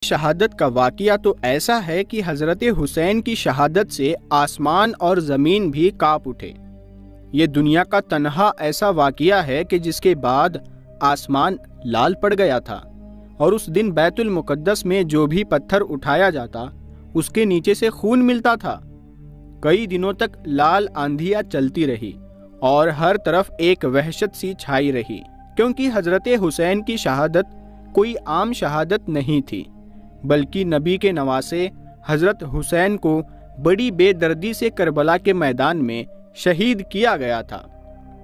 شہادت کا واقعہ تو ایسا ہے کہ حضرت حسین کی شہادت سے آسمان اور زمین بھی کانپ اٹھے۔ یہ دنیا کا تنہا ایسا واقعہ ہے کہ جس کے بعد آسمان لال پڑ گیا تھا، اور اس دن بیت المقدس میں جو بھی پتھر اٹھایا جاتا اس کے نیچے سے خون ملتا تھا۔ کئی دنوں تک لال آندھیاں چلتی رہی اور ہر طرف ایک وحشت سی چھائی رہی، کیونکہ حضرت حسین کی شہادت کوئی عام شہادت نہیں تھی، بلکہ نبی کے نواسے حضرت حسین کو بڑی بے دردی سے کربلا کے میدان میں شہید کیا گیا تھا۔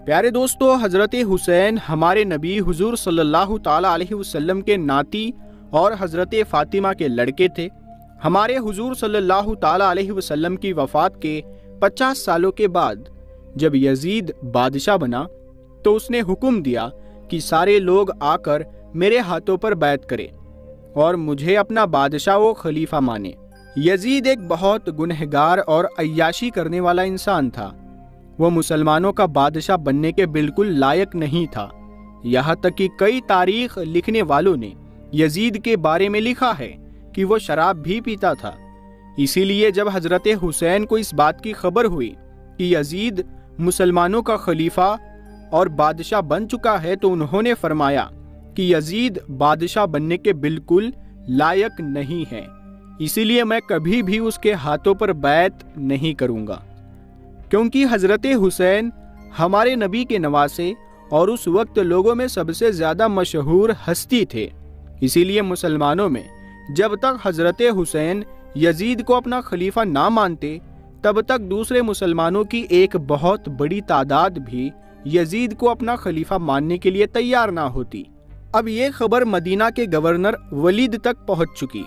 پیارے دوستو، حضرت حسین ہمارے نبی حضور صلی اللہ تعالی علیہ وسلم کے ناتی اور حضرت فاطمہ کے لڑکے تھے۔ ہمارے حضور صلی اللہ تعالی علیہ وسلم کی وفات کے 50 سالوں کے بعد جب یزید بادشاہ بنا تو اس نے حکم دیا کہ سارے لوگ آ کر میرے ہاتھوں پر بیعت کرے اور مجھے اپنا بادشاہ و خلیفہ مانے۔ یزید ایک بہت گنہگار اور عیاشی کرنے والا انسان تھا۔ وہ مسلمانوں کا بادشاہ بننے کے بالکل لائق نہیں تھا، یہاں تک کہ کئی تاریخ لکھنے والوں نے یزید کے بارے میں لکھا ہے کہ وہ شراب بھی پیتا تھا۔ اسی لیے جب حضرت حسین کو اس بات کی خبر ہوئی کہ یزید مسلمانوں کا خلیفہ اور بادشاہ بن چکا ہے تو انہوں نے فرمایا کہ یزید بادشاہ بننے کے بالکل لائق نہیں ہے، اسی لیے میں کبھی بھی اس کے ہاتھوں پر بیعت نہیں کروں گا۔ کیونکہ حضرت حسین ہمارے نبی کے نواسے اور اس وقت لوگوں میں سب سے زیادہ مشہور ہستی تھے، اسی لیے مسلمانوں میں جب تک حضرت حسین یزید کو اپنا خلیفہ نہ مانتے تب تک دوسرے مسلمانوں کی ایک بہت بڑی تعداد بھی یزید کو اپنا خلیفہ ماننے کے لیے تیار نہ ہوتی۔ اب یہ خبر مدینہ کے گورنر ولید تک پہنچ چکی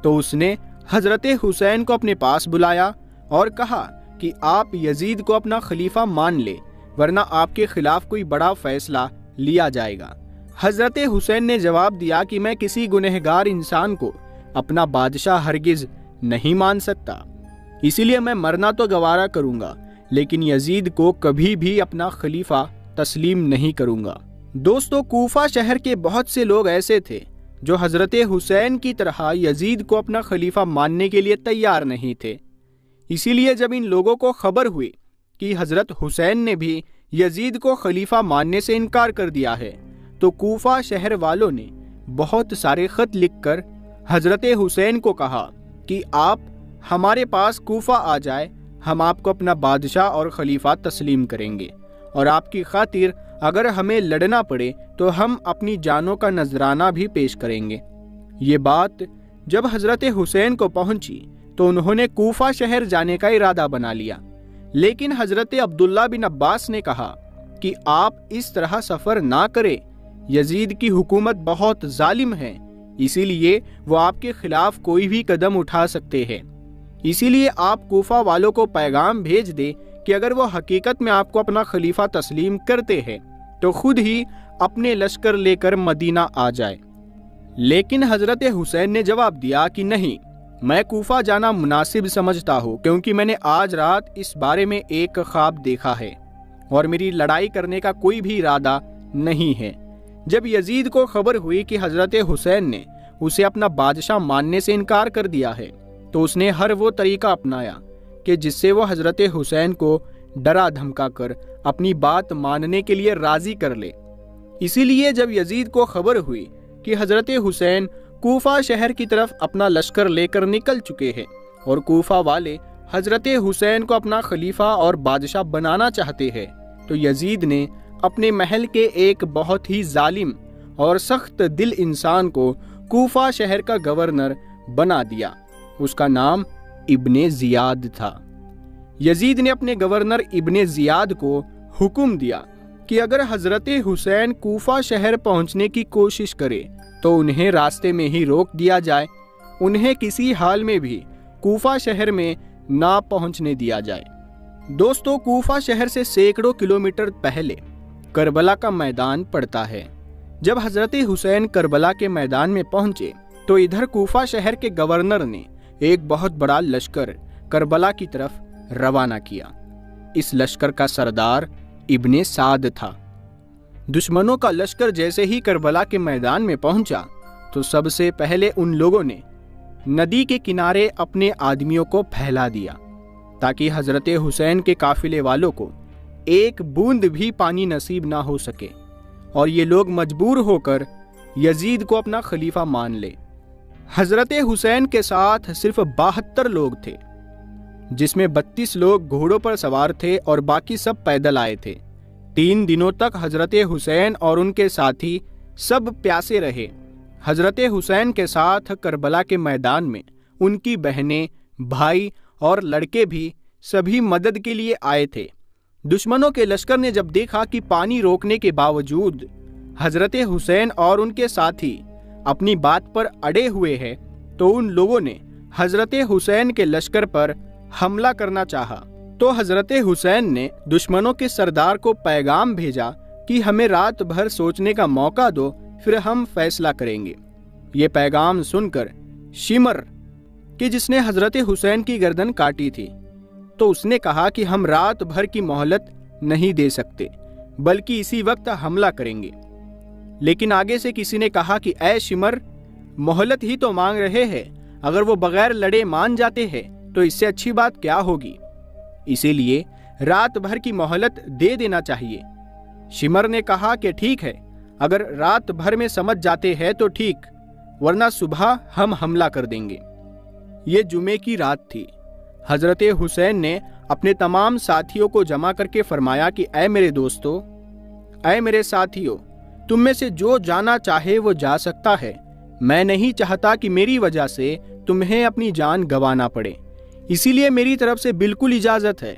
تو اس نے حضرت حسین کو اپنے پاس بلایا اور کہا کہ آپ یزید کو اپنا خلیفہ مان لے، ورنہ آپ کے خلاف کوئی بڑا فیصلہ لیا جائے گا۔ حضرت حسین نے جواب دیا کہ میں کسی گنہگار انسان کو اپنا بادشاہ ہرگز نہیں مان سکتا، اسی لیے میں مرنا تو گوارا کروں گا لیکن یزید کو کبھی بھی اپنا خلیفہ تسلیم نہیں کروں گا۔ دوستو، کوفہ شہر کے بہت سے لوگ ایسے تھے جو حضرت حسین کی طرح یزید کو اپنا خلیفہ ماننے کے لیے تیار نہیں تھے۔ اسی لیے جب ان لوگوں کو خبر ہوئی کہ حضرت حسین نے بھی یزید کو خلیفہ ماننے سے انکار کر دیا ہے تو کوفہ شہر والوں نے بہت سارے خط لکھ کر حضرت حسین کو کہا کہ آپ ہمارے پاس کوفہ آ جائے، ہم آپ کو اپنا بادشاہ اور خلیفہ تسلیم کریں گے، اور آپ کی خاطر اگر ہمیں لڑنا پڑے تو ہم اپنی جانوں کا نذرانہ بھی پیش کریں گے۔ یہ بات جب حضرت حسین کو پہنچی تو انہوں نے کوفہ شہر جانے کا ارادہ بنا لیا، لیکن حضرت عبداللہ بن عباس نے کہا کہ آپ اس طرح سفر نہ کریں، یزید کی حکومت بہت ظالم ہے، اسی لیے وہ آپ کے خلاف کوئی بھی قدم اٹھا سکتے ہیں، اسی لیے آپ کوفہ والوں کو پیغام بھیج دیں کہ اگر وہ حقیقت میں آپ کو اپنا خلیفہ تسلیم کرتے ہیں تو خود ہی اپنے لشکر لے کر مدینہ آ جائے۔ لیکن حضرت حسین نے جواب دیا کہ نہیں، میں کوفہ جانا مناسب سمجھتا ہوں، کیونکہ میں نے آج رات اس بارے میں ایک خواب دیکھا ہے اور میری لڑائی کرنے کا کوئی بھی ارادہ نہیں ہے۔ جب یزید کو خبر ہوئی کہ حضرت حسین نے اسے اپنا بادشاہ ماننے سے انکار کر دیا ہے تو اس نے ہر وہ طریقہ اپنایا کہ جس سے وہ حضرت حسین کو ڈرا دھمکا کر اپنی بات ماننے کے لیے راضی کر لے۔ اسی لیے جب یزید کو خبر ہوئی کہ حضرت حسین کوفہ شہر کی طرف اپنا لشکر لے کر نکل چکے ہیں اور کوفہ والے حضرت حسین کو اپنا خلیفہ اور بادشاہ بنانا چاہتے ہیں تو یزید نے اپنے محل کے ایک بہت ہی ظالم اور سخت دل انسان کو کوفہ شہر کا گورنر بنا دیا۔ اس کا نام ابن زیاد تھا۔ یزید نے اپنے گورنر ابن زیاد کو حکم دیا کہ اگر حضرت حسین کوفہ شہر پہنچنے کی کوشش کرے تو انہیں راستے میں ہی روک دیا جائے، انہیں کسی حال میں بھی کوفہ شہر میں نہ پہنچنے دیا جائے۔ دوستو، کوفہ شہر سے سینکڑوں کلومیٹر پہلے کربلا کا میدان پڑتا ہے۔ جب حضرت حسین کربلا کے میدان میں پہنچے تو ادھر کوفہ شہر کے گورنر نے ایک بہت بڑا لشکر کربلا کی طرف روانہ کیا۔ اس لشکر کا سردار ابن سعد تھا۔ دشمنوں کا لشکر جیسے ہی کربلا کے میدان میں پہنچا تو سب سے پہلے ان لوگوں نے ندی کے کنارے اپنے آدمیوں کو پھیلا دیا تاکہ حضرت حسین کے قافلے والوں کو ایک بوند بھی پانی نصیب نہ ہو سکے اور یہ لوگ مجبور ہو کر یزید کو اپنا خلیفہ مان لے۔ حضرت حسین کے ساتھ صرف 72 لوگ تھے، جس میں 32 لوگ گھوڑوں پر سوار تھے اور باقی سب پیدل آئے تھے۔ 3 دنوں تک حضرت حسین اور ان کے ساتھی سب پیاسے رہے۔ حضرت حسین کے ساتھ کربلا کے میدان میں ان کی بہنیں، بھائی اور لڑکے بھی سبھی مدد کے لیے آئے تھے۔ دشمنوں کے لشکر نے جب دیکھا کہ پانی روکنے کے باوجود حضرت حسین اور ان کے ساتھی اپنی بات پر اڑے ہوئے ہیں تو ان لوگوں نے حضرت حسین کے لشکر پر حملہ کرنا چاہا۔ تو حضرت حسین نے دشمنوں کے سردار کو پیغام بھیجا کہ ہمیں رات بھر سوچنے کا موقع دو، پھر ہم فیصلہ کریں گے۔ یہ پیغام سن کر شمر کہ جس نے حضرت حسین کی گردن کاٹی تھی، تو اس نے کہا کہ ہم رات بھر کی مہلت نہیں دے سکتے بلکہ اسی وقت حملہ کریں گے۔ لیکن آگے سے کسی نے کہا کہ اے شمر، مہلت ہی تو مانگ رہے ہیں، اگر وہ بغیر لڑے مان جاتے ہیں تو اس سے اچھی بات کیا ہوگی، اسی لیے رات بھر کی مہلت دے دینا چاہیے۔ شمر نے کہا کہ ٹھیک ہے، اگر رات بھر میں سمجھ جاتے ہیں تو ٹھیک، ورنہ صبح ہم حملہ کر دیں گے۔ یہ جمعے کی رات تھی۔ حضرت حسین نے اپنے تمام ساتھیوں کو جمع کر کے فرمایا کہ اے میرے دوستو، اے میرے ساتھیوں، تم میں سے جو جانا چاہے وہ جا سکتا ہے۔ میں نہیں چاہتا کہ میری وجہ سے تمہیں اپنی جان گنوانا پڑے، اسی لیے میری طرف سے بالکل اجازت ہے۔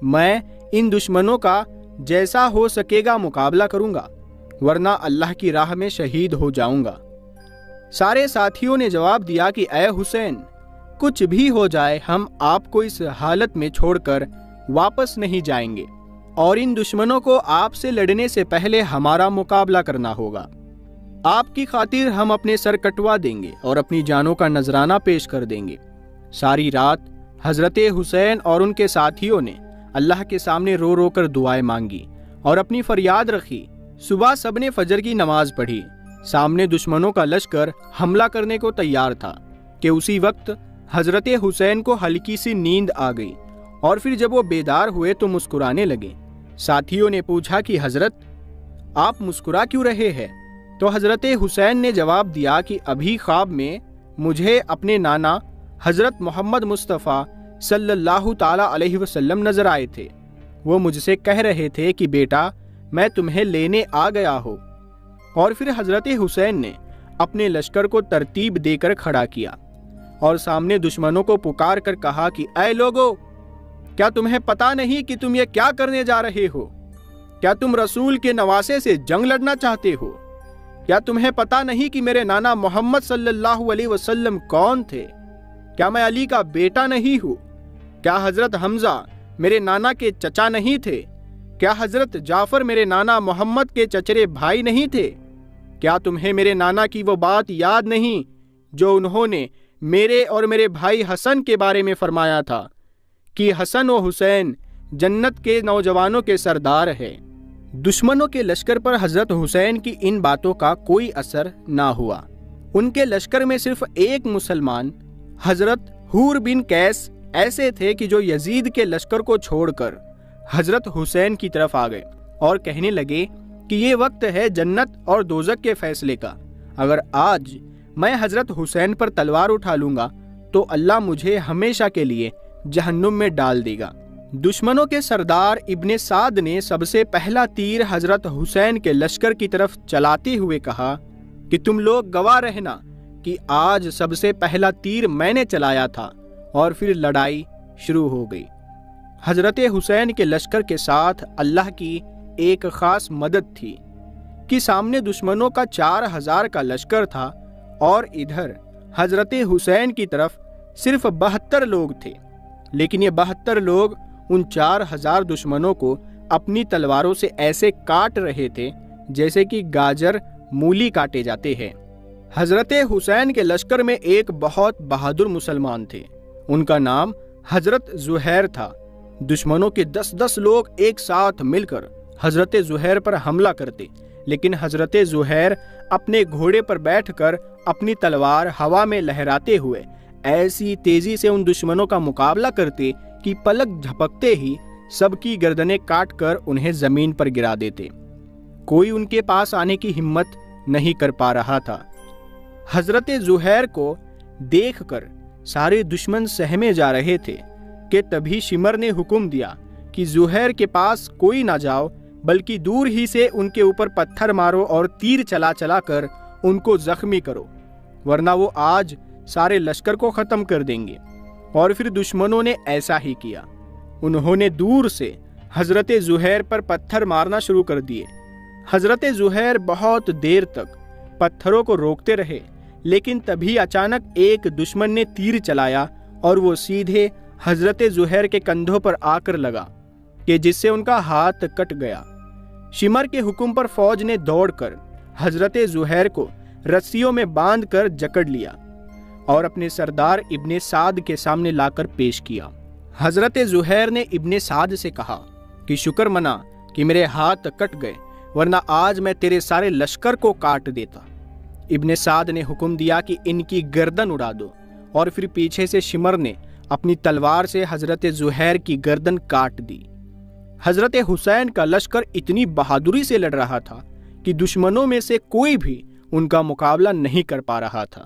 میں ان دشمنوں کا جیسا ہو سکے گا مقابلہ کروں گا، ورنہ اللہ کی راہ میں شہید ہو جاؤں گا۔ سارے ساتھیوں نے جواب دیا کہ اے حسین، کچھ بھی ہو جائے ہم آپ کو اس حالت میں چھوڑ کر واپس نہیں جائیں گے، اور ان دشمنوں کو آپ سے لڑنے سے پہلے ہمارا مقابلہ کرنا ہوگا۔ آپ کی خاطر ہم اپنے سر کٹوا دیں گے اور اپنی جانوں کا نذرانہ پیش کر دیں گے۔ ساری رات حضرت حسین اور ان کے ساتھیوں نے اللہ کے سامنے رو رو کر دعائیں مانگی اور اپنی فریاد رکھی۔ صبح سب نے فجر کی نماز پڑھی۔ سامنے دشمنوں کا لشکر حملہ کرنے کو تیار تھا کہ اسی وقت حضرت حسین کو ہلکی سی نیند آ گئی، اور پھر جب وہ بیدار ہوئے تو مسکرانے لگے۔ ساتھیوں نے پوچھا کہ حضرت، آپ مسکرا کیوں رہے ہیں؟ تو حضرت حسین نے جواب دیا کہ ابھی خواب میں مجھے اپنے نانا حضرت محمد مصطفیٰ صلی اللہ تعالی علیہ وسلم نظر آئے تھے۔ وہ مجھ سے کہہ رہے تھے کہ بیٹا، میں تمہیں لینے آ گیا ہوں۔ اور پھر حضرت حسین نے اپنے لشکر کو ترتیب دے کر کھڑا کیا اور سامنے دشمنوں کو پکار کر کہا کہ اے لوگو، کیا تمہیں پتا نہیں کہ تم یہ کیا کرنے جا رہے ہو؟ کیا تم رسول کے نواسے سے جنگ لڑنا چاہتے ہو؟ کیا تمہیں پتا نہیں کہ میرے نانا محمد صلی اللہ علیہ وسلم کون تھے؟ کیا میں علی کا بیٹا نہیں ہوں؟ کیا حضرت حمزہ میرے نانا کے چچا نہیں تھے؟ کیا حضرت جعفر میرے نانا محمد کے چچرے بھائی نہیں تھے؟ کیا تمہیں میرے نانا کی وہ بات یاد نہیں جو انہوں نے میرے اور میرے بھائی حسن کے بارے میں فرمایا تھا کہ حسن و حسین جنت کے نوجوانوں کے سردار ہے؟ دشمنوں کے لشکر پر حضرت حسین کی ان باتوں کا کوئی اثر نہ ہوا۔ ان کے لشکر میں صرف ایک مسلمان حضرت حور بن قیس ایسے تھے کہ جو یزید کے لشکر کو چھوڑ کر حضرت حسین کی طرف آ گئے اور کہنے لگے کہ یہ وقت ہے جنت اور دوزخ کے فیصلے کا۔ اگر آج میں حضرت حسین پر تلوار اٹھا لوں گا تو اللہ مجھے ہمیشہ کے لیے جہنم میں ڈال دے گا۔ دشمنوں کے سردار ابن سعد نے سب سے پہلا تیر حضرت حسین کے لشکر کی طرف چلاتے ہوئے کہا کہ تم لوگ گواہ رہنا کہ آج سب سے پہلا تیر میں نے چلایا تھا، اور پھر لڑائی شروع ہو گئی۔ حضرت حسین کے لشکر کے ساتھ اللہ کی ایک خاص مدد تھی کہ سامنے دشمنوں کا 4000 کا لشکر تھا اور ادھر حضرت حسین کی طرف صرف 72 لوگ تھے، لیکن یہ 72 لوگ ان 4000 دشمنوں کو اپنی تلواروں سے ایسے کاٹ رہے تھے جیسے کہ گاجر مولی کاٹے جاتے ہیں۔ حضرت حسین کے لشکر میں ایک بہت بہادر مسلمان تھے، ان کا نام حضرت زہیر تھا۔ دشمنوں کے 10 لوگ ایک ساتھ مل کر حضرت زہیر پر حملہ کرتے، لیکن حضرت زہیر اپنے گھوڑے پر بیٹھ کر اپنی تلوار ہوا میں لہراتے ہوئے ایسی تیزی سے ان دشمنوں کا مقابلہ کرتے کہ پلک جھپکتے ہی سب کی گردنیں کاٹ کر انہیں زمین پر گرا دیتے۔ کوئی ان کے پاس آنے کی ہمت نہیں کر پا رہا تھا۔ حضرت زہیر کو دیکھ کر سارے دشمن سہمے جا رہے تھے کہ تبھی شمر نے حکم دیا کہ زہیر کے پاس کوئی نہ جاؤ، بلکہ دور ہی سے ان کے اوپر پتھر مارو اور تیر چلا چلا کر ان کو زخمی کرو، ورنہ وہ آج سارے لشکر کو ختم کر دیں گے۔ اور پھر دشمنوں نے ایسا ہی کیا۔ انہوں نے دور سے حضرت زہیر پر پتھر مارنا شروع کر دیے۔ حضرت زہیر بہت دیر تک پتھروں کو روکتے رہے، لیکن تبھی اچانک ایک دشمن نے تیر چلایا اور وہ سیدھے حضرت زہیر کے کندھوں پر آ کر لگا کہ جس سے ان کا ہاتھ کٹ گیا۔ شمر کے حکم پر فوج نے دوڑ کر حضرت زہیر کو رسیوں میں باندھ کر جکڑ لیا اور اپنے سردار ابن سعد کے سامنے لا کر پیش کیا۔ حضرت زہیر نے ابن سعد سے کہا کہ شکر منا کہ میرے ہاتھ کٹ گئے، ورنہ آج میں تیرے سارے لشکر کو کاٹ دیتا۔ ابن سعد نے حکم دیا کہ ان کی گردن اڑا دو، اور پھر پیچھے سے شمر نے اپنی تلوار سے حضرت زہیر کی گردن کاٹ دی۔ حضرت حسین کا لشکر اتنی بہادری سے لڑ رہا تھا کہ دشمنوں میں سے کوئی بھی ان کا مقابلہ نہیں کر پا رہا تھا۔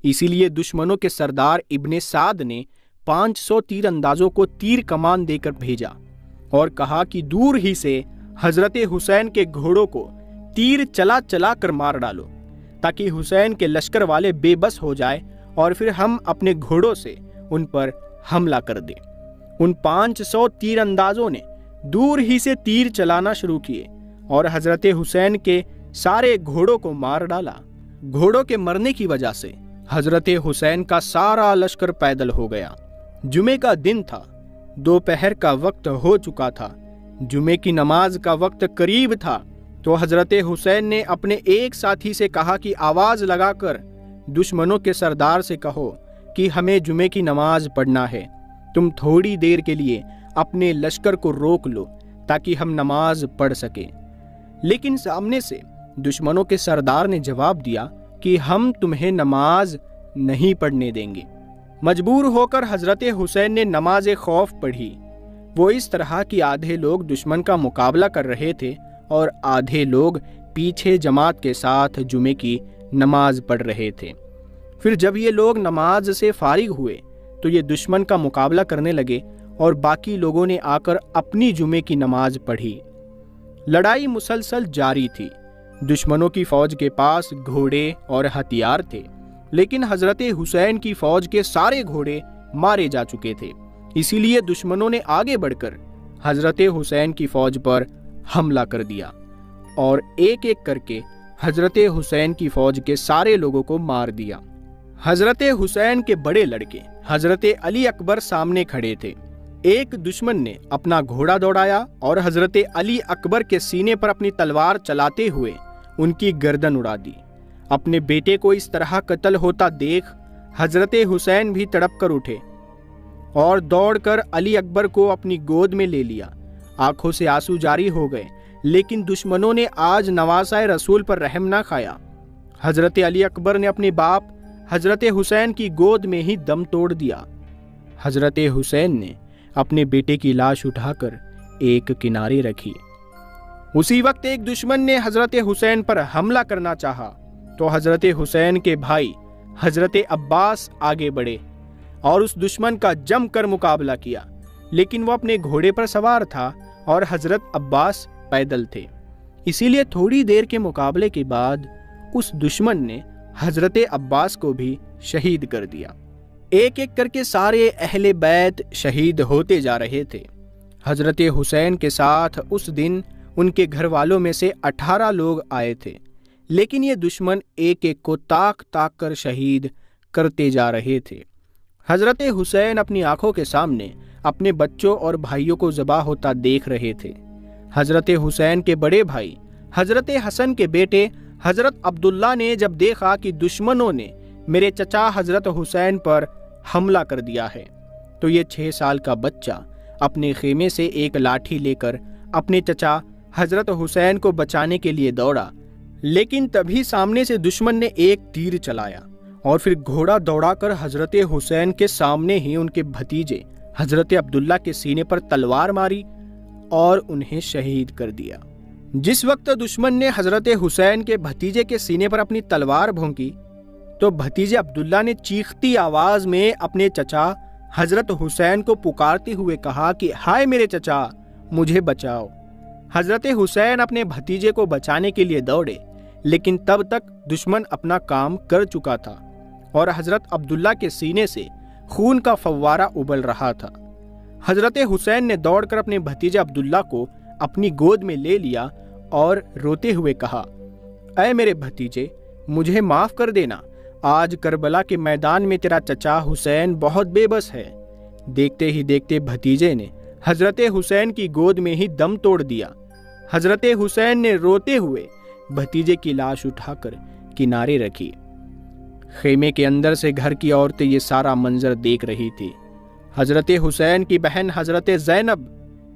اسی لیے دشمنوں کے سردار ابن سعد نے 500 تیر اندازوں کو تیر کمان دے کر بھیجا اور کہا کہ دور ہی سے حضرت حسین کے گھوڑوں کو تیر چلا چلا کر مار ڈالو، تاکہ حسین کے لشکر والے بے بس ہو جائے اور پھر ہم اپنے گھوڑوں سے ان پر حملہ کر دیں۔ ان 500 تیر اندازوں نے دور ہی سے تیر چلانا شروع کیے اور حضرت حسین کے سارے گھوڑوں کو مار ڈالا۔ گھوڑوں کے مرنے کی وجہ سے حضرت حسین کا سارا لشکر پیدل ہو گیا۔ جمعے کا دن تھا، دوپہر کا وقت ہو چکا تھا، جمعے کی نماز کا وقت قریب تھا، تو حضرت حسین نے اپنے ایک ساتھی سے کہا کہ آواز لگا کر دشمنوں کے سردار سے کہو کہ ہمیں جمعے کی نماز پڑھنا ہے، تم تھوڑی دیر کے لیے اپنے لشکر کو روک لو تاکہ ہم نماز پڑھ سکیں۔ لیکن سامنے سے دشمنوں کے سردار نے جواب دیا کہ ہم تمہیں نماز نہیں پڑھنے دیں گے۔ مجبور ہو کر حضرت حسین نے نماز خوف پڑھی۔ وہ اس طرح کہ آدھے لوگ دشمن کا مقابلہ کر رہے تھے اور آدھے لوگ پیچھے جماعت کے ساتھ جمعے کی نماز پڑھ رہے تھے۔ پھر جب یہ لوگ نماز سے فارغ ہوئے تو یہ دشمن کا مقابلہ کرنے لگے اور باقی لوگوں نے آ کر اپنی جمعے کی نماز پڑھی۔ لڑائی مسلسل جاری تھی۔ دشمنوں کی فوج کے پاس گھوڑے اور ہتھیار تھے، لیکن حضرت حسین کی فوج کے سارے گھوڑے مارے جا چکے تھے۔ اسی لیے دشمنوں نے آگے بڑھ کر حضرت حسین کی فوج پر حملہ کر دیا اور ایک ایک کر کے حضرت حسین کی فوج کے سارے لوگوں کو مار دیا۔ حضرت حسین کے بڑے لڑکے حضرت علی اکبر سامنے کھڑے تھے۔ ایک دشمن نے اپنا گھوڑا دوڑایا اور حضرت علی اکبر کے سینے پر اپنی تلوار چلاتے ہوئے ان کی گردن اڑا دی۔ اپنے بیٹے کو اس طرح قتل ہوتا دیکھ حضرت حسین بھی تڑپ کر اٹھے اور دوڑ کر علی اکبر کو اپنی گود میں لے لیا۔ آنکھوں سے آنسو جاری ہو گئے، لیکن دشمنوں نے آج نواسۂ رسول پر رحم نہ کھایا۔ حضرت علی اکبر نے اپنے باپ حضرت حسین کی گود میں ہی دم توڑ دیا۔ حضرت حسین نے اپنے بیٹے کی لاش اٹھا کر ایک کنارے رکھی۔ اسی وقت ایک دشمن نے حضرت حسین پر حملہ کرنا چاہا تو حضرت حسین کے بھائی حضرت عباس آگے بڑھے اور اس دشمن کا جم کر مقابلہ کیا، لیکن وہ اپنے گھوڑے پر سوار تھا اور حضرت عباس پیدل تھے۔ اسی لیے تھوڑی دیر کے مقابلے کے بعد اس دشمن نے حضرت عباس کو بھی شہید کر دیا۔ ایک ایک کر کے سارے اہل بیت شہید ہوتے جا رہے تھے۔ حضرت حسین کے ساتھ اس دن ان کے گھر والوں میں سے 18 لوگ آئے تھے، لیکن یہ دشمن ایک ایک کو تاک تاک کر شہید کرتے جا رہے تھے۔ حضرت حسین اپنی آنکھوں کے سامنے اپنے بچوں اور بھائیوں کو ذبح ہوتا دیکھ رہے تھے۔ حضرت حسین کے بڑے بھائی حضرت حسن کے بیٹے حضرت عبداللہ نے جب دیکھا کہ دشمنوں نے میرے چچا حضرت حسین پر حملہ کر دیا ہے، تو یہ 6 سال کا بچہ اپنے خیمے سے ایک لاٹھی لے کر اپنے چچا حضرت حسین کو بچانے کے لیے دوڑا، لیکن تبھی سامنے سے دشمن نے ایک تیر چلایا اور پھر گھوڑا دوڑا کر حضرت حسین کے سامنے ہی ان کے بھتیجے حضرت عبداللہ کے سینے پر تلوار ماری اور انہیں شہید کر دیا۔ جس وقت دشمن نے حضرت حسین کے بھتیجے کے سینے پر اپنی تلوار بھونکی تو بھتیجے عبداللہ نے چیختی آواز میں اپنے چچا حضرت حسین کو پکارتے ہوئے کہا کہ ہائے میرے چچا، مجھے بچاؤ۔ حضرت حسین اپنے بھتیجے کو بچانے کے لیے دوڑے، لیکن تب تک دشمن اپنا کام کر چکا تھا اور حضرت عبداللہ کے سینے سے خون کا فوارہ ابل رہا تھا۔ حضرت حسین نے دوڑ کر اپنے بھتیجے عبداللہ کو اپنی گود میں لے لیا اور روتے ہوئے کہا، اے میرے بھتیجے، مجھے معاف کر دینا، آج کربلا کے میدان میں تیرا چچا حسین بہت بے بس ہے۔ دیکھتے ہی دیکھتے بھتیجے نے حضرت حسین کی گود میں ہی دم توڑ دیا۔ حضرت حسین نے روتے ہوئے بھتیجے کی لاش اٹھا کر کنارے رکھی۔ خیمے کے اندر سے گھر کی عورتیں یہ سارا منظر دیکھ رہی تھی۔ حضرت حسین کی بہن حضرت زینب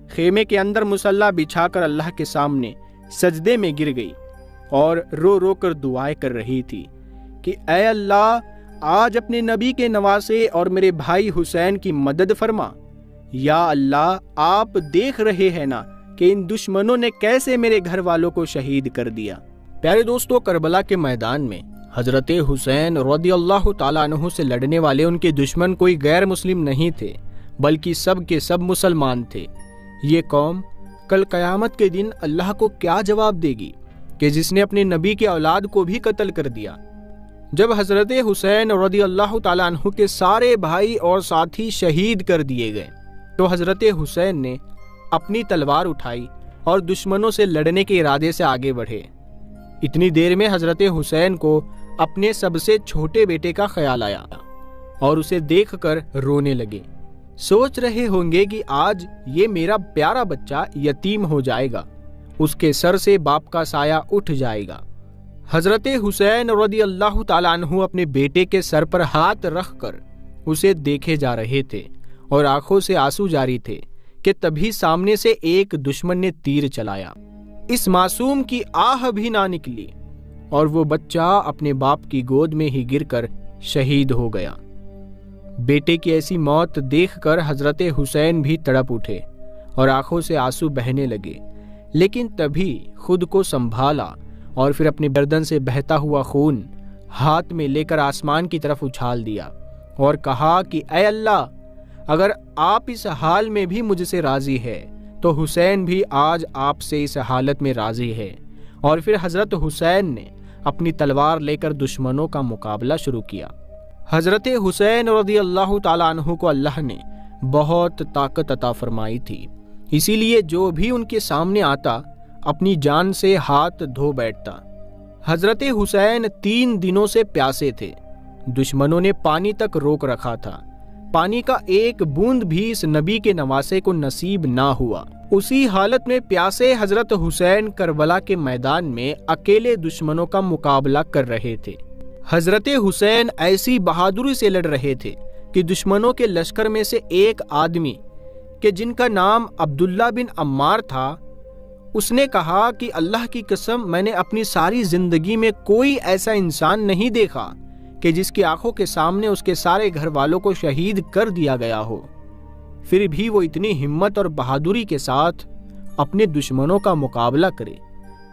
خیمے کے اندر مصلی بچھا کر اللہ کے سامنے سجدے میں گر گئی اور رو رو کر دعائیں کر رہی تھی کہ اے اللہ، آج اپنے نبی کے نواسے اور میرے بھائی حسین کی مدد فرما۔ یا اللہ، آپ دیکھ رہے ہیں نا کہ ان دشمنوں نے کیسے میرے گھر والوں کو شہید کر دیا۔ پیارے دوستو، کربلا کے میدان میں حضرت حسین رضی اللہ تعالیٰ عنہ سے لڑنے والے ان کے دشمن کوئی غیر مسلم نہیں تھے، بلکہ سب کے سب مسلمان تھے۔ یہ قوم کل قیامت کے دن اللہ کو کیا جواب دے گی کہ جس نے اپنے نبی کے اولاد کو بھی قتل کر دیا۔ جب حضرت حسین رضی اللہ تعالیٰ عنہ کے سارے بھائی اور ساتھی شہید کر دیے گئے تو حضرت حسین نے اپنی تلوار اٹھائی اور دشمنوں سے لڑنے کے ارادے سے آگے بڑھے۔ اتنی دیر میں حضرت حسین کو اپنے سب سے چھوٹے بیٹے کا خیال آیا اور اسے دیکھ کر رونے لگے۔ سوچ رہے ہوں گے کہ آج یہ میرا پیارا بچہ یتیم ہو جائے گا، اس کے سر سے باپ کا سایہ اٹھ جائے گا۔ حضرت حسین رضی اللہ تعالیٰ عنہ اپنے بیٹے کے سر پر ہاتھ رکھ کر اسے دیکھے جا رہے تھے اور آنکھوں سے آنسو جاری تھے کہ تبھی سامنے سے ایک دشمن نے تیر چلایا۔ اس معصوم کی آہ بھی نہ نکلی اور وہ بچہ اپنے باپ کی گود میں ہی گر کر شہید ہو گیا۔ بیٹے کی ایسی موت دیکھ کر حضرت حسین بھی تڑپ اٹھے اور آنکھوں سے آنسو بہنے لگے، لیکن تبھی خود کو سنبھالا اور پھر اپنی گردن سے بہتا ہوا خون ہاتھ میں لے کر آسمان کی طرف اچھال دیا اور کہا کہ اے اللہ، اگر آپ اس حال میں بھی مجھ سے راضی ہے تو حسین بھی آج آپ سے اس حالت میں راضی ہے۔ اور پھر حضرت حسین نے اپنی تلوار لے کر دشمنوں کا مقابلہ شروع کیا۔ حضرت حسین رضی اللہ تعالیٰ عنہ کو اللہ نے بہت طاقت عطا فرمائی تھی، اسی لیے جو بھی ان کے سامنے آتا اپنی جان سے ہاتھ دھو بیٹھتا۔ حضرت حسین 3 دنوں سے پیاسے تھے، دشمنوں نے پانی تک روک رکھا تھا، پانی کا ایک بوند بھی اس نبی کے نواسے کو نصیب نہ ہوا۔ اسی حالت میں پیاسے حضرت حسین کربلا کے میدان میں اکیلے دشمنوں کا مقابلہ کر رہے تھے۔ حضرت حسین ایسی بہادری سے لڑ رہے تھے کہ دشمنوں کے لشکر میں سے ایک آدمی کہ جن کا نام عبداللہ بن عمار تھا، اس نے کہا کہ اللہ کی قسم، میں نے اپنی ساری زندگی میں کوئی ایسا انسان نہیں دیکھا کہ جس کی آنکھوں کے سامنے اس کے سارے گھر والوں کو شہید کر دیا گیا ہو، پھر بھی وہ اتنی ہمت اور بہادری کے ساتھ اپنے دشمنوں کا مقابلہ کرے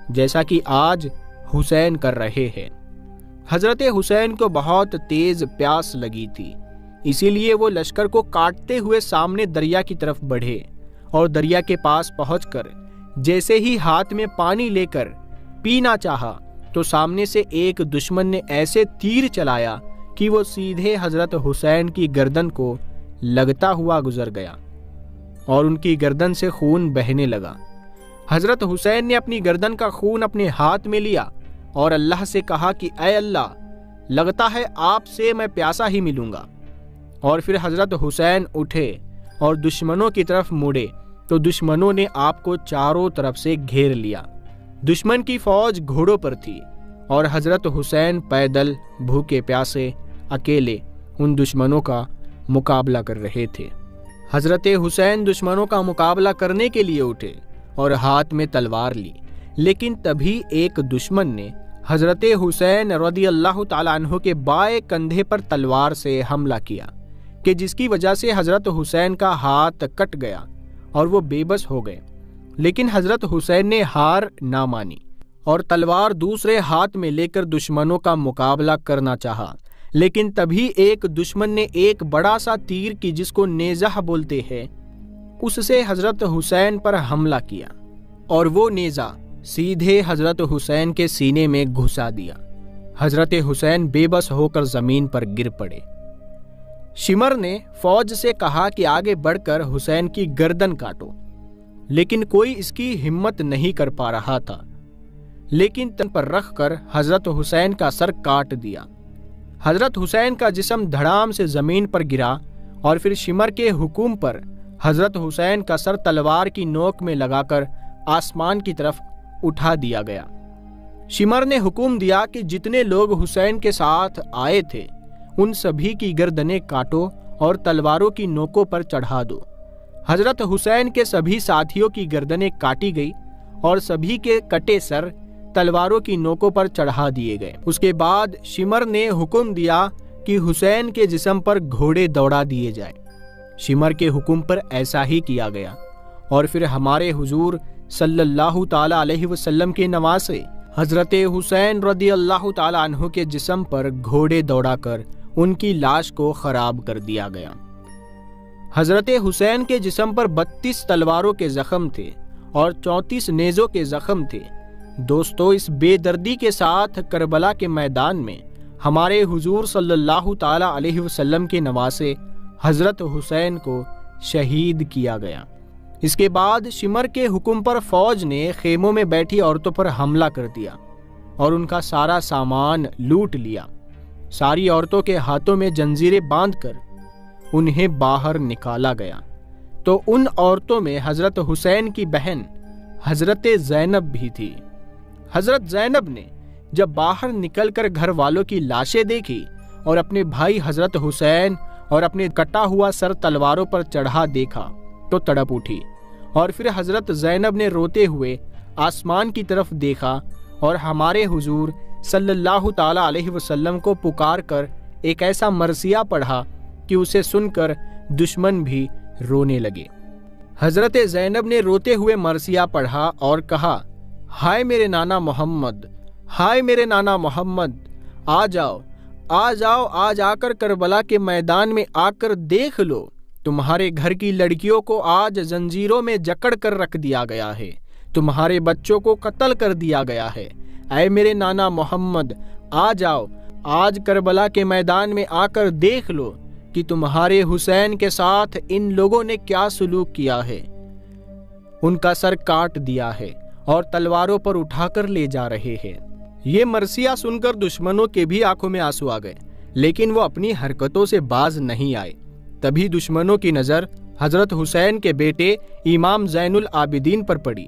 جیسا کہ آج حسین کر رہے ہیں۔ حضرت حسین کو بہت تیز پیاس لگی تھی، اسی لیے وہ لشکر کو کاٹتے ہوئے سامنے دریا کی طرف بڑھے اور دریا کے پاس پہنچ کر جیسے ہی ہاتھ میں پانی لے کر پینا چاہا تو سامنے سے ایک دشمن نے ایسے تیر چلایا کہ وہ سیدھے حضرت حسین کی گردن کو لگتا ہوا گزر گیا اور ان کی گردن سے خون بہنے لگا۔ حضرت حسین نے اپنی گردن کا خون اپنے ہاتھ میں لیا اور اللہ سے کہا کہ اے اللہ، لگتا ہے آپ سے میں پیاسا ہی ملوں گا۔ اور پھر حضرت حسین اٹھے اور دشمنوں کی طرف مڑے تو دشمنوں نے آپ کو چاروں طرف سے گھیر لیا۔ دشمن کی فوج گھوڑوں پر تھی اور حضرت حسین پیدل بھوکے پیاسے اکیلے ان دشمنوں کا مقابلہ کر رہے تھے۔ حضرت حسین دشمنوں کا مقابلہ کرنے کے لیے اٹھے اور ہاتھ میں تلوار لی، لیکن تبھی ایک دشمن نے حضرت حسین رضی اللہ تعالیٰ عنہ کے بائیں کندھے پر تلوار سے حملہ کیا کہ جس کی وجہ سے حضرت حسین کا ہاتھ کٹ گیا اور وہ بے بس ہو گئے۔ لیکن حضرت حسین نے ہار نہ مانی اور تلوار دوسرے ہاتھ میں لے کر دشمنوں کا مقابلہ کرنا چاہا، لیکن تبھی ایک دشمن نے ایک بڑا سا تیر کی جس کو نیزہ بولتے ہیں اس سے حضرت حسین پر حملہ کیا اور وہ نیزہ سیدھے حضرت حسین کے سینے میں گھسا دیا۔ حضرت حسین بے بس ہو کر زمین پر گر پڑے۔ شمر نے فوج سے کہا کہ آگے بڑھ کر حسین کی گردن کاٹو، لیکن کوئی اس کی ہمت نہیں کر پا رہا تھا، لیکن تن پر رکھ کر حضرت حسین کا سر کاٹ دیا۔ حضرت حسین کا جسم دھڑام سے زمین پر گرا اور پھر شمر کے حکم پر حضرت حسین کا سر تلوار کی نوک میں لگا کر آسمان کی طرف اٹھا دیا گیا۔ شمر نے حکم دیا کہ جتنے لوگ حسین کے ساتھ آئے تھے ان سبھی کی گردنیں کاٹو اور تلواروں کی نوکوں پر چڑھا دو۔ حضرت حسین کے سبھی ساتھیوں کی گردنیں کاٹی گئی اور سبھی کے کٹے سر تلواروں کی نوکوں پر چڑھا دیے گئے۔ اس کے بعد شمر نے حکم دیا کہ حسین کے جسم پر گھوڑے دوڑا دیے جائیں۔ شمر کے حکم پر ایسا ہی کیا گیا اور پھر ہمارے حضور صلی اللہ تعالی علیہ وسلم کے نواسے حضرت حسین رضی اللہ تعالی عنہ کے جسم پر گھوڑے دوڑا کر ان کی لاش کو خراب کر دیا گیا۔ حضرت حسین کے جسم پر 32 تلواروں کے زخم تھے اور 34 نیزوں کے زخم تھے۔ دوستو، اس بے دردی کے ساتھ کربلا کے میدان میں ہمارے حضور صلی اللہ تعالی علیہ وسلم کے نواسے حضرت حسین کو شہید کیا گیا۔ اس کے بعد شمر کے حکم پر فوج نے خیموں میں بیٹھی عورتوں پر حملہ کر دیا اور ان کا سارا سامان لوٹ لیا۔ ساری عورتوں کے ہاتھوں میں جنزیریں باندھ کر انہیں باہر نکالا گیا۔ تو ان عورتوں میں حضرت حسین کی بہن حضرت زینب بھی تھی۔ حضرت زینب نے جب باہر نکل کر گھر والوں کی لاشیں دیکھی اور اپنے بھائی حضرت حسین اور اپنے کٹا ہوا سر تلواروں پر چڑھا دیکھا تو تڑپ اٹھی، اور پھر حضرت زینب نے روتے ہوئے آسمان کی طرف دیکھا اور ہمارے حضور صلی اللہ تعالی علیہ وسلم کو پکار کر ایک ایسا مرثیہ پڑھا کہ اسے سن کر دشمن بھی رونے لگے۔ حضرت زینب نے روتے ہوئے مرثیہ پڑھا اور کہا، ہائے میرے نانا محمد، ہائے میرے نانا محمد، آ جاؤ آ جاؤ، آج آ کر کربلا کے میدان میں آ کر دیکھ لو، تمہارے گھر کی لڑکیوں کو آج زنجیروں میں جکڑ کر رکھ دیا گیا ہے، تمہارے بچوں کو قتل کر دیا گیا ہے۔ اے میرے نانا محمد، آ جاؤ، آج کربلا کے میدان میں آ کر دیکھ لو کہ تمہارے حسین کے ساتھ ان لوگوں نے کیا سلوک کیا ہے۔ ان کا سر کاٹ دیا ہے اور تلواروں پر اٹھا کر لے جا رہے ہیں۔ یہ مرثیہ سن کر دشمنوں کے بھی آنکھوں میں آنسو آ گئے، لیکن وہ اپنی حرکتوں سے باز نہیں آئے۔ تبھی دشمنوں کی نظر حضرت حسین کے بیٹے امام زین العابدین پر پڑی۔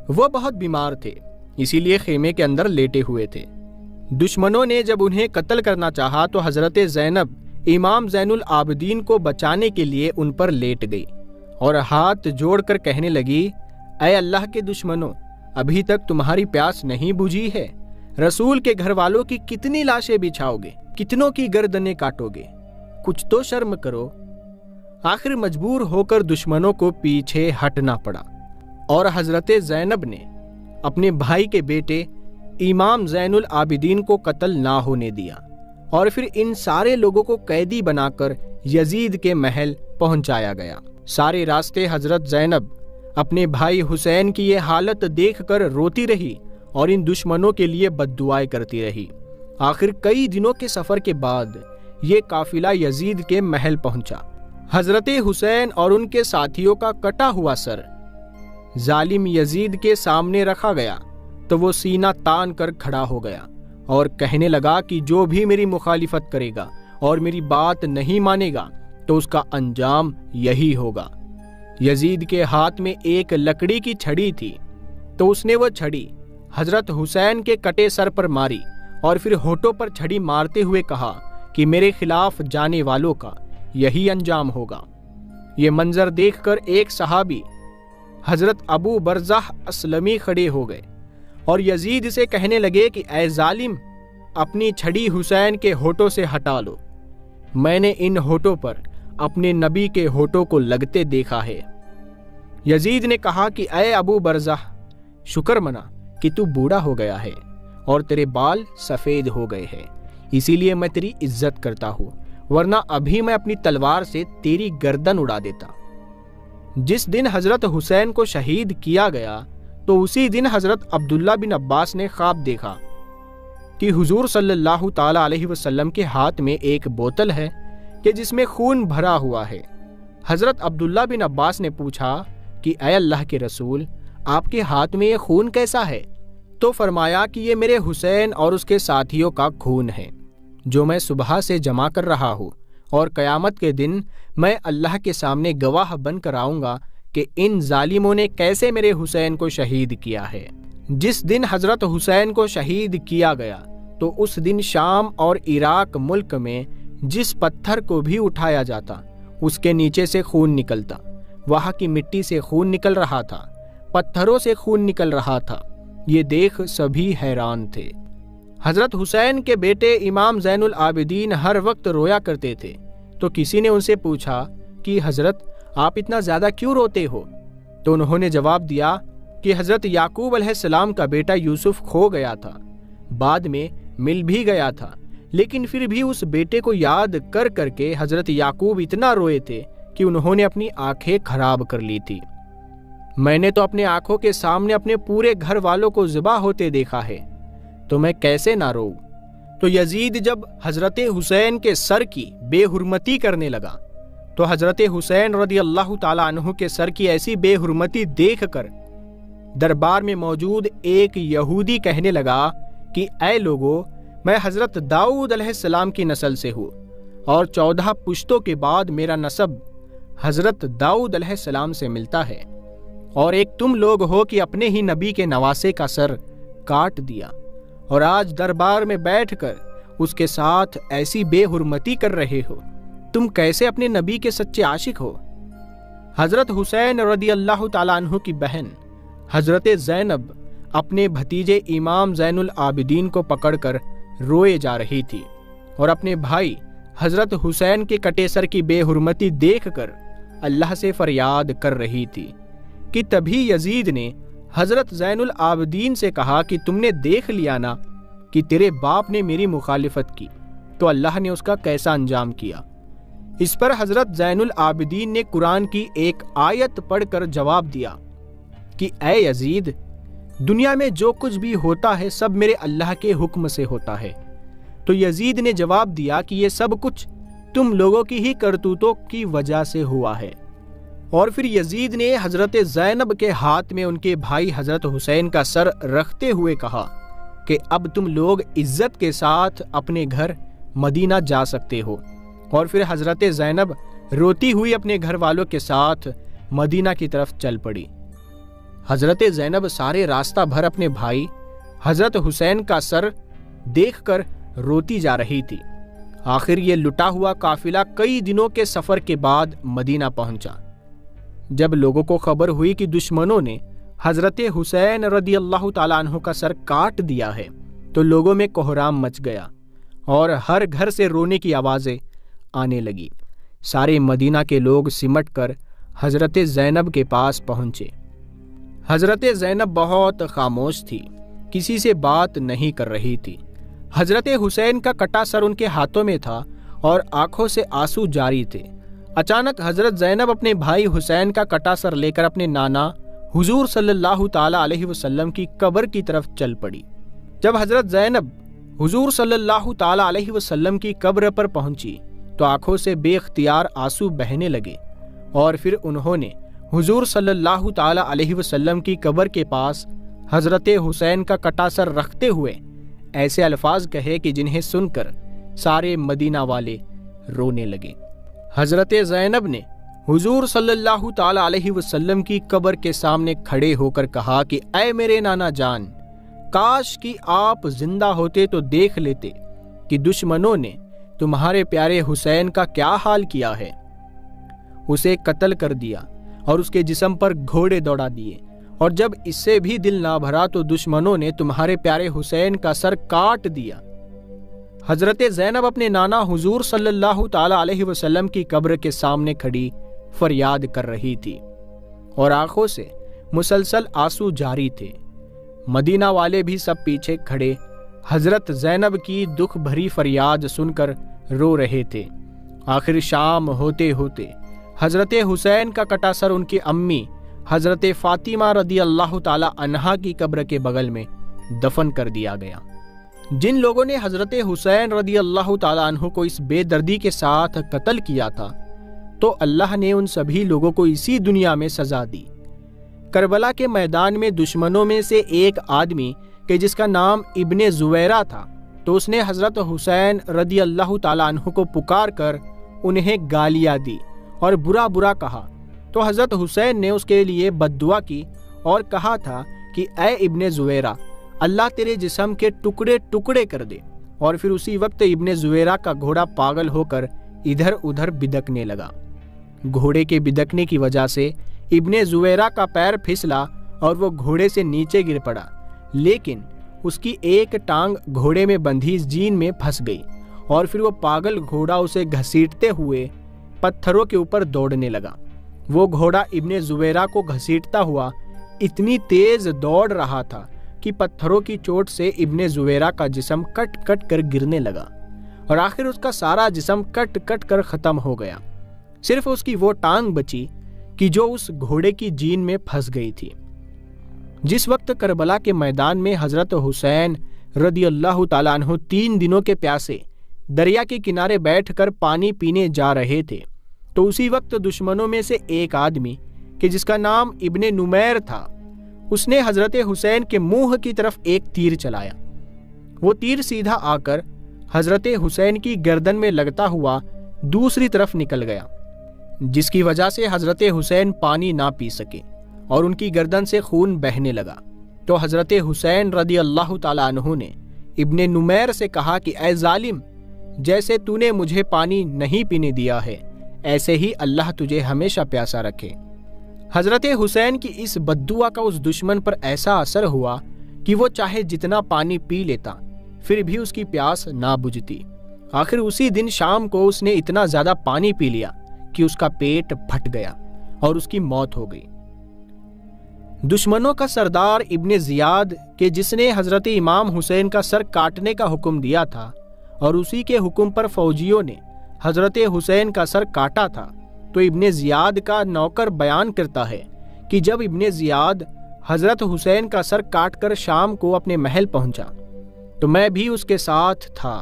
وہ بہت بیمار تھے، اسی لیے خیمے کے اندر لیٹے ہوئے تھے۔ دشمنوں نے جب انہیں قتل کرنا چاہا تو حضرت زینب امام زین العابدین کو بچانے کے لیے ان پر لیٹ گئی اور ہاتھ جوڑ کر کہنے لگی، اے اللہ کے دشمنوں، ابھی تک تمہاری پیاس نہیں بجھی ہے؟ رسول کے گھر والوں کی کتنی لاشیں بچھاؤ گے، کتنوں کی گردنیں کاٹو گے؟ کچھ تو شرم کرو۔ آخر مجبور ہو کر دشمنوں کو پیچھے ہٹنا پڑا اور حضرت زینب نے اپنے بھائی کے بیٹے امام زین العابدین کو قتل نہ ہونے دیا اور پھر ان سارے لوگوں کو قیدی بنا کر یزید کے محل پہنچایا گیا۔ سارے راستے حضرت زینب اپنے بھائی حسین کی یہ حالت دیکھ کر روتی رہی اور ان دشمنوں کے لیے بد دعائیں کرتی رہی۔ آخر کئی دنوں کے سفر کے بعد یہ قافلہ یزید کے محل پہنچا۔ حضرت حسین اور ان کے ساتھیوں کا کٹا ہوا سر ظالم یزید کے سامنے رکھا گیا تو وہ سینہ تان کر کھڑا ہو گیا اور کہنے لگا کہ جو بھی میری مخالفت کرے گا اور میری بات نہیں مانے گا تو اس کا انجام یہی ہوگا۔ یزید کے ہاتھ میں ایک لکڑی کی چھڑی تھی تو اس نے وہ چھڑی حضرت حسین کے کٹے سر پر ماری اور پھر ہونٹوں پر چھڑی مارتے ہوئے کہا کہ میرے خلاف جانے والوں کا یہی انجام ہوگا۔ یہ منظر دیکھ کر ایک صحابی حضرت ابو برزہ اسلمی کھڑے ہو گئے اور یزید سے کہنے لگے کہ اے ظالم، اپنی چھڑی حسین کے ہونٹوں سے ہٹا لو، میں نے ان ہونٹوں پر اپنے نبی کے ہونٹوں کو لگتے دیکھا ہے۔ یزید نے کہا کہ اے ابو برزہ، شکر منا کہ تو بوڑھا ہو گیا ہے اور تیرے بال سفید ہو گئے ہیں، اسی لیے میں تیری عزت کرتا ہوں، ورنہ ابھی میں اپنی تلوار سے تیری گردن اڑا دیتا۔ جس دن حضرت حسین کو شہید کیا گیا تو اسی دن حضرت عبداللہ بن عباس نے خواب دیکھا کہ حضور صلی اللہ تعالی علیہ وسلم کے ہاتھ میں ایک بوتل ہے کہ جس میں خون بھرا ہوا ہے۔ حضرت عبداللہ بن عباس نے پوچھا کہ اے اللہ کے رسول، آپ کے ہاتھ میں یہ خون کیسا ہے؟ تو فرمایا کہ یہ میرے حسین اور اس کے ساتھیوں کا خون ہے جو میں صبح سے جمع کر رہا ہوں، اور قیامت کے دن میں اللہ کے سامنے گواہ بن کر آؤں گا کہ ان ظالموں نے کیسے میرے حسین کو شہید کیا ہے۔ جس دن حضرت حسین کو شہید کیا گیا تو اس دن شام اور عراق ملک میں جس پتھر کو بھی اٹھایا جاتا اس کے نیچے سے خون نکلتا، وہاں کی مٹی سے خون نکل رہا تھا، پتھروں سے خون نکل رہا تھا، یہ دیکھ سبھی حیران تھے۔ حضرت حسین کے بیٹے امام زین العابدین ہر وقت رویا کرتے تھے، تو کسی نے ان سے پوچھا کہ حضرت آپ اتنا زیادہ کیوں روتے ہو؟ تو انہوں نے جواب دیا کہ حضرت یعقوب علیہ السلام کا بیٹا یوسف کھو گیا تھا، بعد میں مل بھی گیا تھا، لیکن پھر بھی اس بیٹے کو یاد کر کر کے حضرت یعقوب اتنا روئے تھے کہ انہوں نے اپنی آنکھیں خراب کر لی تھی۔ میں نے تو اپنے آنکھوں کے سامنے اپنے پورے گھر والوں کو ذبح ہوتے دیکھا ہے، تو میں کیسے نہ روؤں؟ تو یزید جب حضرت حسین کے سر کی بے حرمتی کرنے لگا تو حضرت حسین رضی اللہ تعالیٰ عنہ کے سر کی ایسی بے حرمتی دیکھ کر دربار میں موجود ایک یہودی کہنے لگا کہ اے لوگو، میں حضرت داؤد علیہ السلام کی نسل سے ہوں، اور 14 پشتوں کے بعد میرا نسب حضرت داؤد علیہ السلام سے ملتا ہے، اور ایک تم لوگ ہو کہ اپنے ہی نبی کے نواسے کا سر کاٹ دیا، اور آج دربار میں بیٹھ کر اس کے ساتھ ایسی بے حرمتی کر رہے ہو۔ تم کیسے اپنے نبی کے سچے عاشق ہو؟ حضرت حسین رضی اللہ تعالیٰ عنہ کی بہن حضرت زینب اپنے بھتیجے امام زین العابدین کو پکڑ کر روئے جا رہی تھی، اور اپنے بھائی حضرت حسین کے کٹے سر کی بے حرمتی دیکھ کر اللہ سے فریاد کر رہی تھی کہ تبھی یزید نے حضرت زین العابدین سے کہا کہ تم نے دیکھ لیا نا کہ تیرے باپ نے میری مخالفت کی تو اللہ نے اس کا کیسا انجام کیا۔ اس پر حضرت زین العابدین نے قرآن کی ایک آیت پڑھ کر جواب دیا کہ اے یزید، دنیا میں جو کچھ بھی ہوتا ہے سب میرے اللہ کے حکم سے ہوتا ہے۔ تو یزید نے جواب دیا کہ یہ سب کچھ تم لوگوں کی ہی کرتوتوں کی وجہ سے ہوا ہے۔ اور پھر یزید نے حضرت زینب کے ہاتھ میں ان کے بھائی حضرت حسین کا سر رکھتے ہوئے کہا کہ اب تم لوگ عزت کے ساتھ اپنے گھر مدینہ جا سکتے ہو۔ اور پھر حضرت زینب روتی ہوئی اپنے گھر والوں کے ساتھ مدینہ کی طرف چل پڑی۔ حضرت زینب سارے راستہ بھر اپنے بھائی حضرت حسین کا سر دیکھ کر روتی جا رہی تھی۔ آخر یہ لٹا ہوا قافلہ کئی دنوں کے سفر کے بعد مدینہ پہنچا۔ جب لوگوں کو خبر ہوئی کہ دشمنوں نے حضرت حسین رضی اللہ تعالیٰ عنہ کا سر کاٹ دیا ہے تو لوگوں میں کوہرام مچ گیا اور ہر گھر سے رونے کی آوازیں آنے لگی۔ سارے مدینہ کے لوگ سمٹ کر حضرت زینب کے پاس پہنچے۔ حضرت زینب بہت خاموش تھی، کسی سے بات نہیں کر رہی تھی۔ حضرت حسین کا کٹا سر ان کے ہاتھوں میں تھا اور آنکھوں سے آنسو جاری تھے۔ اچانک حضرت زینب اپنے بھائی حسین کا کٹا سر لے کر اپنے نانا حضور صلی اللہ تعالی علیہ وسلم کی قبر کی طرف چل پڑی۔ جب حضرت زینب حضور صلی اللہ تعالی علیہ وسلم کی قبر پر پہنچی تو آنکھوں سے بے اختیار آنسو بہنے لگے، اور پھر انہوں نے حضور صلی اللہ تعالی علیہ وسلم کی قبر کے پاس حضرت حسین کا کٹا سر رکھتے ہوئے ایسے الفاظ کہے کہ جنہیں سن کر سارے مدینہ والے رونے لگے۔ حضرت زینب نے حضور صلی اللہ تعالی علیہ وسلم کی قبر کے سامنے کھڑے ہو کر کہا کہ اے میرے نانا جان، کاش کہ آپ زندہ ہوتے تو دیکھ لیتے کہ دشمنوں نے تمہارے پیارے حسین کا کیا حال کیا ہے۔ اسے قتل کر دیا اور اس کے جسم پر گھوڑے دوڑا دیے، اور جب اس سے بھی دل نہ بھرا تو دشمنوں نے تمہارے پیارے حسین کا سر کاٹ دیا۔ حضرت زینب اپنے نانا حضور صلی اللہ تعالی علیہ وسلم کی قبر کے سامنے کھڑی فریاد کر رہی تھی اور آنکھوں سے مسلسل آنسو جاری تھے۔ مدینہ والے بھی سب پیچھے کھڑے حضرت زینب کی دکھ بھری فریاد سن کر رو رہے تھے۔ آخر شام ہوتے ہوتے حضرت حسین کا کٹا سر ان کی امی حضرت فاطمہ رضی اللہ تعالی عنہا کی قبر کے بغل میں دفن کر دیا گیا۔ جن لوگوں نے حضرت حسین رضی اللہ تعالی عنہ کو اس بے دردی کے ساتھ قتل کیا تھا تو اللہ نے ان سبھی لوگوں کو اسی دنیا میں سزا دی۔ کربلا کے میدان میں دشمنوں میں سے ایک آدمی کہ جس کا نام ابن زویرہ تھا، تو اس نے حضرت حسین رضی اللہ تعالی عنہ کو پکار کر انہیں گالیاں دی اور برا برا کہا، تو حضرت حسین نے اس کے لیے بد دعا کی اور کہا تھا کہ اے ابن زویرہ، اللہ تیرے جسم کے ٹکڑے ٹکڑے کر دے۔ اور پھر اسی وقت ابن زویرہ کا گھوڑا پاگل ہو کر ادھر ادھر بدکنے لگا۔ گھوڑے کے بدکنے کی وجہ سے ابن زویرہ کا پیر پھسلا اور وہ گھوڑے سے نیچے گر پڑا، لیکن اس کی ایک ٹانگ گھوڑے میں بندھی زین میں پھنس گئی اور پھر وہ پاگل گھوڑا اسے گھسیٹتے ہوئے پتھروں کے اوپر دوڑنے لگا۔ وہ گھوڑا ابن زویرہ کو گھسیٹتا ہوا اتنی تیز دوڑ رہا تھا کہ پتھروں کی چوٹ سے ابن زویرہ کا جسم کٹ کٹ کر گرنے لگا اور آخر اس کا سارا جسم کٹ کٹ کر ختم ہو گیا۔ صرف اس کی وہ ٹانگ بچی کہ جو اس گھوڑے کی جین میں پھنس گئی تھی۔ جس وقت کربلا کے میدان میں حضرت حسین رضی اللہ تعالیٰ عنہ 3 دنوں کے پیاسے دریا کے کنارے بیٹھ کر پانی پینے جا رہے تھے، تو اسی وقت دشمنوں میں سے ایک آدمی کہ جس کا نام ابن نمیر تھا، اس نے حضرت حسین کے منہ کی طرف ایک تیر چلایا۔ وہ تیر سیدھا آ کر حضرت حسین کی گردن میں لگتا ہوا دوسری طرف نکل گیا، جس کی وجہ سے حضرت حسین پانی نہ پی سکے اور ان کی گردن سے خون بہنے لگا۔ تو حضرت حسین رضی اللہ تعالیٰ عنہ نے ابن نمیر سے کہا کہ اے ظالم، جیسے تو نے مجھے پانی نہیں پینے دیا ہے، ایسے ہی اللہ تجھے ہمیشہ پیاسا رکھے۔ حضرت حسین کی اس بد دعا کا اس دشمن پر ایسا اثر ہوا کہ وہ چاہے جتنا پانی پی لیتا پھر بھی اس کی پیاس نہ بجھتی۔ آخر اسی دن شام کو اس نے اتنا زیادہ پانی پی لیا کہ اس کا پیٹ پھٹ گیا اور اس کی موت ہو گئی۔ دشمنوں کا سردار ابن زیاد کہ جس نے حضرت امام حسین کا سر کاٹنے کا حکم دیا تھا اور اسی کے حکم پر فوجیوں نے حضرت حسین کا سر کاٹا تھا، تو ابن زیاد کا نوکر بیان کرتا ہے کہ جب ابن زیاد حضرت حسین کا سر کاٹ کر شام کو اپنے محل پہنچا تو میں بھی اس کے ساتھ تھا۔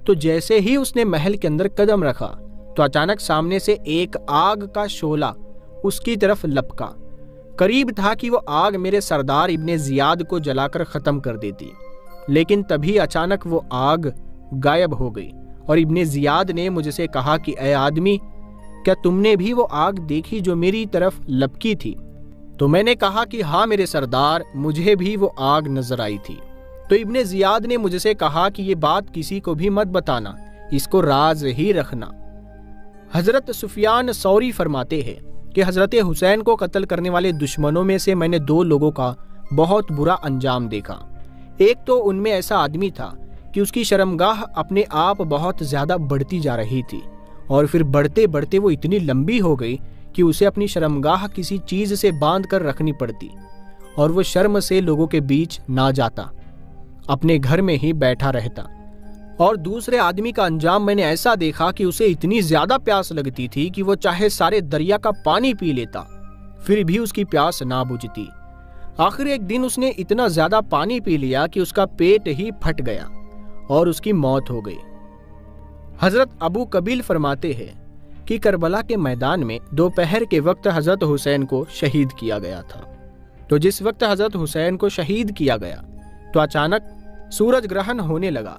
تو جیسے ہی اس نے محل کے اندر قدم رکھا تو اچانک سامنے سے ایک آگ کا شعلہ اس کی طرف لپکا۔ قریب تھا کہ وہ آگ میرے سردار ابن زیاد کو جلا کر ختم کر دیتی، لیکن تبھی اچانک وہ آگ غائب ہو گئی اور ابن زیاد نے مجھ سے کہا کہ اے آدمی، کیا تم نے بھی وہ آگ دیکھی جو میری طرف لپکی تھی؟ تو میں نے کہا کہ ہاں میرے سردار، مجھے بھی وہ آگ نظر آئی تھی۔ تو ابن زیاد نے مجھ سے کہا کہ یہ بات کسی کو بھی مت بتانا، اس کو راز ہی رکھنا۔ حضرت سفیان ثوری فرماتے ہیں کہ حضرت حسین کو قتل کرنے والے دشمنوں میں سے میں نے 2 لوگوں کا بہت برا انجام دیکھا۔ ایک تو ان میں ایسا آدمی تھا کہ اس کی شرمگاہ اپنے آپ بہت زیادہ بڑھتی جا رہی تھی اور پھر بڑھتے بڑھتے وہ اتنی لمبی ہو گئی کہ اسے اپنی شرمگاہ کسی چیز سے باندھ کر رکھنی پڑتی اور وہ شرم سے لوگوں کے بیچ نہ جاتا، اپنے گھر میں ہی بیٹھا رہتا۔ اور دوسرے آدمی کا انجام میں نے ایسا دیکھا کہ اسے اتنی زیادہ پیاس لگتی تھی کہ وہ چاہے سارے دریا کا پانی پی لیتا پھر بھی اس کی پیاس نہ بجھتی۔ آخر ایک دن اس نے اتنا زیادہ پانی پی لیا کہ اس کا پیٹ ہی پھٹ گیا اور اس کی موت ہو گئی۔ حضرت ابو قبیل فرماتے ہیں کہ کربلا کے میدان میں دوپہر کے وقت حضرت حسین کو شہید کیا گیا تھا۔ تو جس وقت حضرت حسین کو شہید کیا گیا تو اچانک سورج گرہن ہونے لگا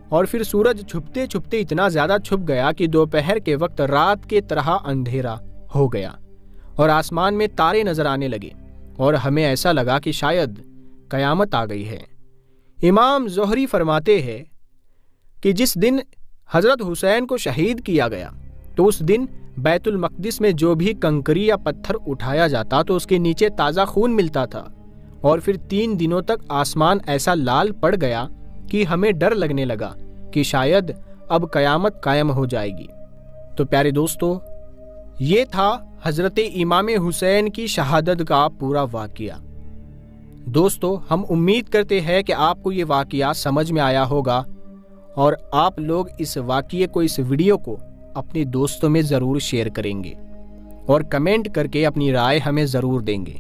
اور پھر سورج چھپتے چھپتے اتنا زیادہ چھپ گیا کہ دوپہر کے وقت رات کے طرح اندھیرا ہو گیا اور آسمان میں تارے نظر آنے لگے اور ہمیں ایسا لگا کہ شاید قیامت آ گئی ہے۔ امام زہری فرماتے ہیں کہ جس دن حضرت حسین کو شہید کیا گیا تو اس دن بیت المقدس میں جو بھی کنکری یا پتھر اٹھایا جاتا تو اس کے نیچے تازہ خون ملتا تھا، اور پھر 3 دنوں تک آسمان ایسا لال پڑ گیا کہ ہمیں ڈر لگنے لگا کہ شاید اب قیامت قائم ہو جائے گی۔ تو پیارے دوستو، یہ تھا حضرت امام حسین کی شہادت کا پورا واقعہ۔ دوستو، ہم امید کرتے ہیں کہ آپ کو یہ واقعہ سمجھ میں آیا ہوگا، اور آپ لوگ اس واقعے کو، اس ویڈیو کو اپنے دوستوں میں ضرور شیئر کریں گے، اور کمنٹ کر کے اپنی رائے ہمیں ضرور دیں گے۔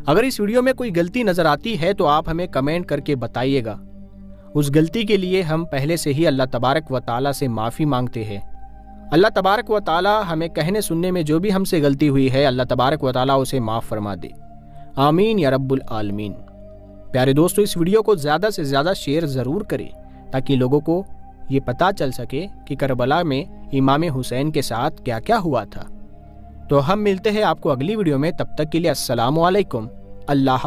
اگر اس ویڈیو میں کوئی غلطی نظر آتی ہے تو آپ ہمیں کمنٹ کر کے بتائیے گا۔ اس غلطی کے لیے ہم پہلے سے ہی اللہ تبارک و تعالیٰ سے معافی مانگتے ہیں۔ اللہ تبارک و تعالیٰ ہمیں کہنے سننے میں جو بھی ہم سے غلطی ہوئی ہے، اللہ تبارک و تعالیٰ اسے معاف فرما دے، آمین یا رب العالمین۔ پیارے دوستو، اس ویڈیو کو زیادہ سے زیادہ شیئر ضرور کریں تاکہ لوگوں کو یہ پتہ چل سکے کہ کربلا میں امام حسین کے ساتھ کیا کیا ہوا تھا۔ تو ہم ملتے ہیں آپ کو اگلی ویڈیو میں، تب تک کے لیے السلام علیکم، اللہ